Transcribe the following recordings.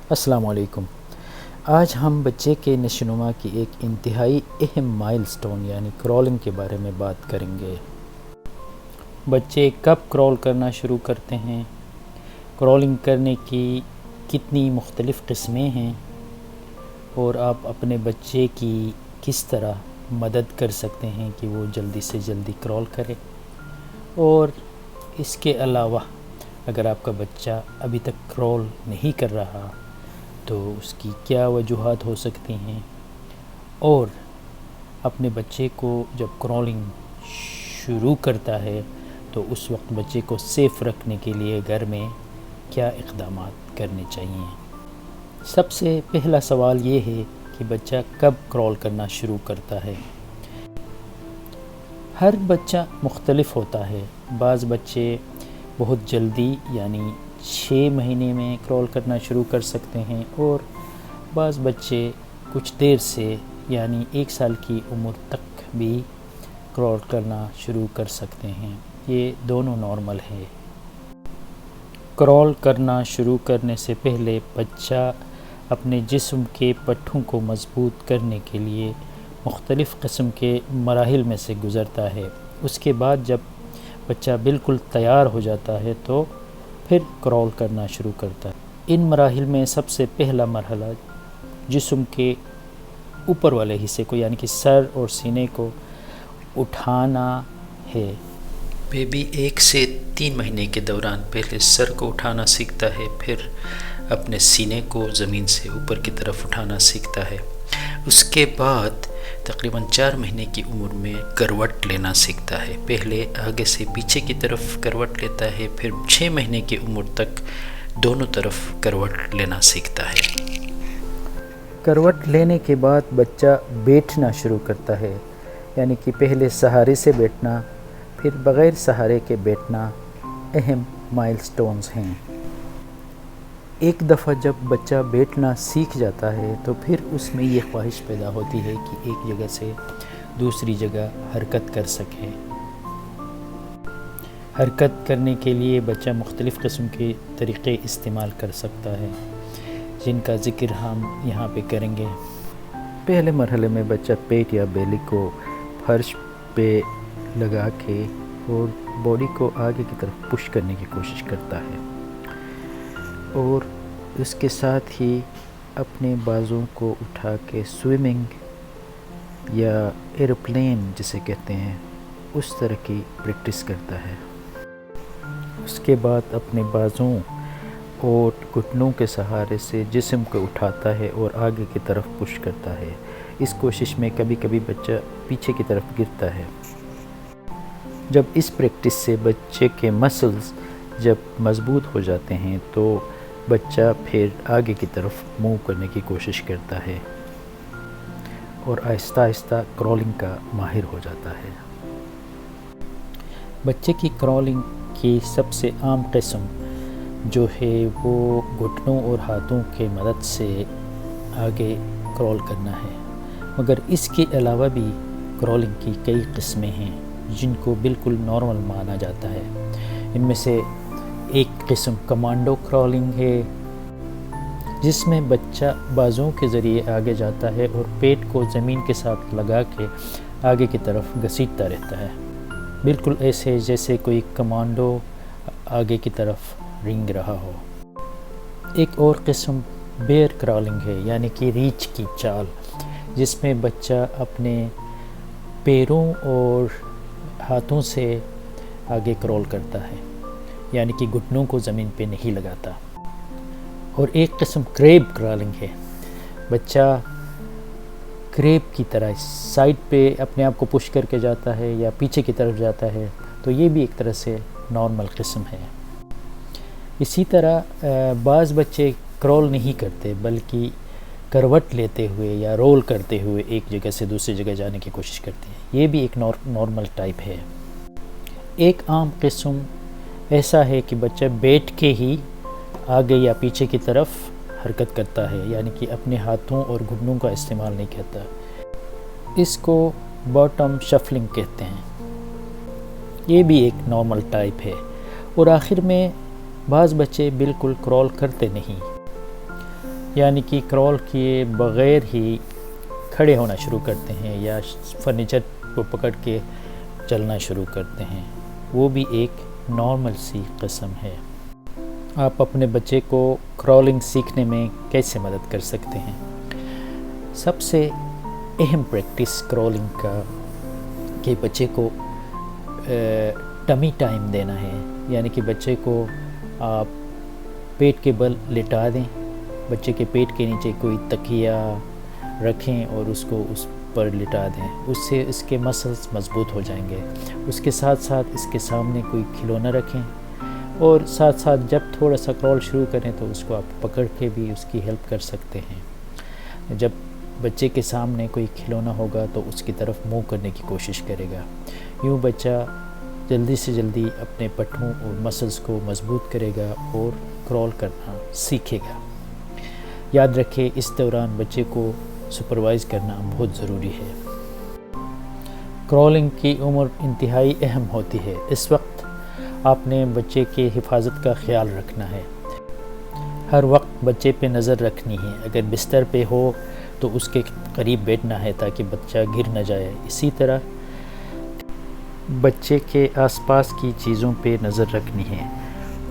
السلام علیکم۔ آج ہم بچے کے نشوونما کی ایک انتہائی اہم مائل سٹون یعنی کرالنگ کے بارے میں بات کریں گے۔ بچے کب کرال کرنا شروع کرتے ہیں، کرالنگ کرنے کی کتنی مختلف قسمیں ہیں، اور آپ اپنے بچے کی کس طرح مدد کر سکتے ہیں کہ وہ جلدی سے جلدی کرال کرے، اور اس کے علاوہ اگر آپ کا بچہ ابھی تک کرال نہیں کر رہا تو اس کی کیا وجوہات ہو سکتی ہیں، اور اپنے بچے کو جب کرالنگ شروع کرتا ہے تو اس وقت بچے کو سیف رکھنے کے لیے گھر میں کیا اقدامات کرنے چاہیے۔ سب سے پہلا سوال یہ ہے کہ بچہ کب کرال کرنا شروع کرتا ہے۔ ہر بچہ مختلف ہوتا ہے، بعض بچے بہت جلدی یعنی 6 مہینے میں کرال کرنا شروع کر سکتے ہیں، اور بعض بچے کچھ دیر سے یعنی 1 سال کی عمر تک بھی کرال کرنا شروع کر سکتے ہیں۔ یہ دونوں نارمل ہے۔ کرال کرنا شروع کرنے سے پہلے بچہ اپنے جسم کے پٹھوں کو مضبوط کرنے کے لیے مختلف قسم کے مراحل میں سے گزرتا ہے۔ اس کے بعد جب بچہ بالکل تیار ہو جاتا ہے تو پھر کرال کرنا شروع کرتا ہے۔ ان مراحل میں سب سے پہلا مرحلہ جسم کے اوپر والے حصے کو یعنی کہ سر اور سینے کو اٹھانا ہے۔ بیبی 1 سے 3 مہینے کے دوران پہلے سر کو اٹھانا سیکھتا ہے، پھر اپنے سینے کو زمین سے اوپر کی طرف اٹھانا سیکھتا ہے۔ اس کے بعد تقریباً 4 مہینے کی عمر میں کروٹ لینا سیکھتا ہے۔ پہلے آگے سے پیچھے کی طرف کروٹ لیتا ہے، پھر 6 مہینے کی عمر تک دونوں طرف کروٹ لینا سیکھتا ہے۔ کروٹ لینے کے بعد بچہ بیٹھنا شروع کرتا ہے، یعنی کہ پہلے سہارے سے بیٹھنا، پھر بغیر سہارے کے بیٹھنا اہم مائل سٹونز ہیں۔ ایک دفعہ جب بچہ بیٹھنا سیکھ جاتا ہے تو پھر اس میں یہ خواہش پیدا ہوتی ہے کہ ایک جگہ سے دوسری جگہ حرکت کر سکے۔ حرکت کرنے کے لیے بچہ مختلف قسم کے طریقے استعمال کر سکتا ہے، جن کا ذکر ہم یہاں پہ کریں گے۔ پہلے مرحلے میں بچہ پیٹ یا بیلی کو فرش پہ لگا کے اور باڈی کو آگے کی طرف پش کرنے کی کوشش کرتا ہے، اور اس کے ساتھ ہی اپنے بازوں کو اٹھا کے سوئمنگ یا ایروپلین جسے کہتے ہیں اس طرح کی پریکٹس کرتا ہے۔ اس کے بعد اپنے بازوں اور گھٹنوں کے سہارے سے جسم کو اٹھاتا ہے اور آگے کی طرف پش کرتا ہے۔ اس کوشش میں کبھی کبھی بچہ پیچھے کی طرف گرتا ہے۔ جب اس پریکٹس سے بچے کے مسلز جب مضبوط ہو جاتے ہیں تو بچہ پھر آگے کی طرف موو کرنے کی کوشش کرتا ہے اور آہستہ آہستہ کرالنگ کا ماہر ہو جاتا ہے۔ بچے کی کرالنگ کی سب سے عام قسم جو ہے وہ گھٹنوں اور ہاتھوں کے مدد سے آگے کرال کرنا ہے، مگر اس کے علاوہ بھی کرالنگ کی کئی قسمیں ہیں جن کو بالکل نارمل مانا جاتا ہے۔ ان میں سے ایک قسم کمانڈو کرالنگ ہے، جس میں بچہ بازوں کے ذریعے آگے جاتا ہے اور پیٹ کو زمین کے ساتھ لگا کے آگے کی طرف گھسیٹتا رہتا ہے، بالکل ایسے جیسے کوئی کمانڈو آگے کی طرف رینگ رہا ہو۔ ایک اور قسم بیئر کرالنگ ہے، یعنی کہ ریچھ کی چال، جس میں بچہ اپنے پیروں اور ہاتھوں سے آگے کرال کرتا ہے، یعنی کہ گھٹنوں کو زمین پہ نہیں لگاتا۔ اور ایک قسم کریب کرالنگ ہے، بچہ کریب کی طرح سائڈ پہ اپنے آپ کو پش کر کے جاتا ہے یا پیچھے کی طرف جاتا ہے، تو یہ بھی ایک طرح سے نارمل قسم ہے۔ اسی طرح بعض بچے کرال نہیں کرتے بلکہ کروٹ لیتے ہوئے یا رول کرتے ہوئے ایک جگہ سے دوسری جگہ جانے کی کوشش کرتے ہیں، یہ بھی ایک نارمل ٹائپ ہے۔ ایک عام قسم ایسا ہے کہ بچہ بیٹھ کے ہی آگے یا پیچھے کی طرف حرکت کرتا ہے، یعنی کہ اپنے ہاتھوں اور گھٹنوں کا استعمال نہیں کرتا۔ اس کو باٹم شفلنگ کہتے ہیں، یہ بھی ایک نارمل ٹائپ ہے۔ اور آخر میں بعض بچے بالکل کرال کرتے نہیں، یعنی کہ کرول کیے بغیر ہی کھڑے ہونا شروع کرتے ہیں یا فرنیچر کو پکڑ کے چلنا شروع کرتے ہیں، وہ بھی ایک نارمل سی قسم ہے۔ آپ اپنے بچے کو کرولنگ سیکھنے میں کیسے مدد کر سکتے ہیں؟ سب سے اہم پریکٹس کرولنگ کا کہ بچے کو ٹمی ٹائم دینا ہے، یعنی کہ بچے کو آپ پیٹ کے بل لٹا دیں، بچے کے پیٹ کے نیچے کوئی تکیہ رکھیں اور اس کو اس پر لٹا دیں، اس سے اس کے مسلز مضبوط ہو جائیں گے۔ اس کے ساتھ ساتھ اس کے سامنے کوئی کھلونا رکھیں اور ساتھ ساتھ جب تھوڑا سا کرول شروع کریں تو اس کو آپ پکڑ کے بھی اس کی ہیلپ کر سکتے ہیں۔ جب بچے کے سامنے کوئی کھلونا ہوگا تو اس کی طرف منہ کرنے کی کوشش کرے گا، یوں بچہ جلدی سے جلدی اپنے پٹھوں اور مسلز کو مضبوط کرے گا اور کرول کرنا سیکھے گا۔ یاد رکھیں اس دوران بچے کو سپروائز کرنا بہت ضروری ہے۔ کرولنگ کی عمر انتہائی اہم ہوتی ہے، اس وقت آپ نے بچے کے حفاظت کا خیال رکھنا ہے، ہر وقت بچے پہ نظر رکھنی ہے، اگر بستر پہ ہو تو اس کے قریب بیٹھنا ہے تاکہ بچہ گر نہ جائے۔ اسی طرح بچے کے آس پاس کی چیزوں پہ نظر رکھنی ہے،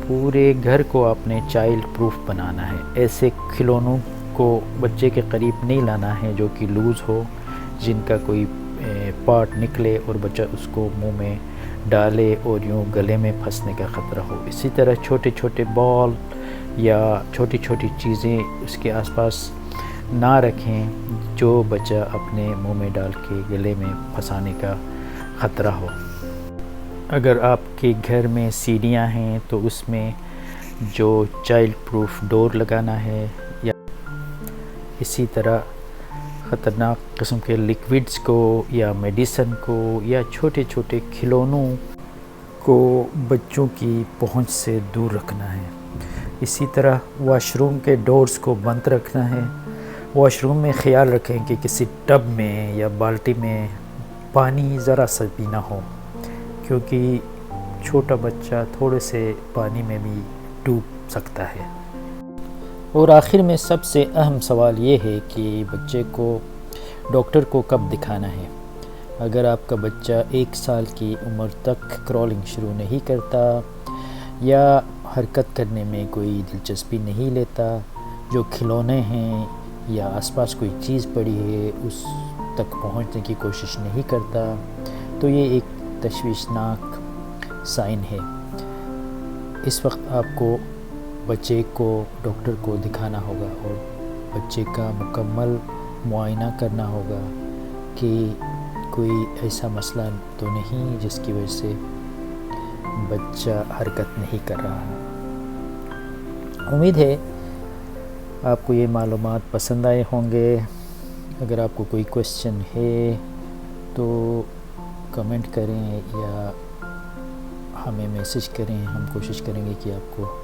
پورے گھر کو آپ نے چائلڈ پروف بنانا ہے، ایسے کھلونوں کو بچے کے قریب نہیں لانا ہے جو کہ لوز ہو، جن کا کوئی پارٹ نکلے اور بچہ اس کو منہ میں ڈالے اور یوں گلے میں پھنسنے کا خطرہ ہو۔ اسی طرح چھوٹے چھوٹے بال یا چھوٹی چھوٹی چیزیں اس کے آس پاس نہ رکھیں جو بچہ اپنے منہ میں ڈال کے گلے میں پھنسانے کا خطرہ ہو۔ اگر آپ کے گھر میں سیڑھیاں ہیں تو اس میں جو چائلڈ پروف ڈور لگانا ہے، یا اسی طرح خطرناک قسم کے لیکوڈز کو یا میڈیسن کو یا چھوٹے چھوٹے کھلونوں کو بچوں کی پہنچ سے دور رکھنا ہے۔ اسی طرح واش روم کے ڈورز کو بند رکھنا ہے۔ واش روم میں خیال رکھیں کہ کسی ٹب میں یا بالٹی میں پانی ذرا سا بھی نہ ہو، کیونکہ چھوٹا بچہ تھوڑے سے پانی میں بھی ڈوب سکتا ہے۔ اور آخر میں سب سے اہم سوال یہ ہے کہ بچے کو ڈاکٹر کو کب دکھانا ہے۔ اگر آپ کا بچہ 1 سال کی عمر تک کرولنگ شروع نہیں کرتا یا حرکت کرنے میں کوئی دلچسپی نہیں لیتا، جو کھلونے ہیں یا آس پاس کوئی چیز پڑی ہے اس تک پہنچنے کی کوشش نہیں کرتا، تو یہ ایک تشویشناک سائن ہے۔ اس وقت آپ کو بچے کو ڈاکٹر کو دکھانا ہوگا اور بچے کا مکمل معائنہ کرنا ہوگا کہ کوئی ایسا مسئلہ تو نہیں جس کی وجہ سے بچہ حرکت نہیں کر رہا ہے۔ امید ہے آپ کو یہ معلومات پسند آئے ہوں گے۔ اگر آپ کو کوئی کویسچن ہے تو کمنٹ کریں یا ہمیں میسج کریں، ہم کوشش کریں گے کہ آپ کو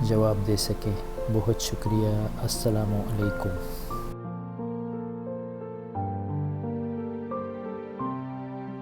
جواب دے سکیں۔ بہت شکریہ۔ السلام علیکم۔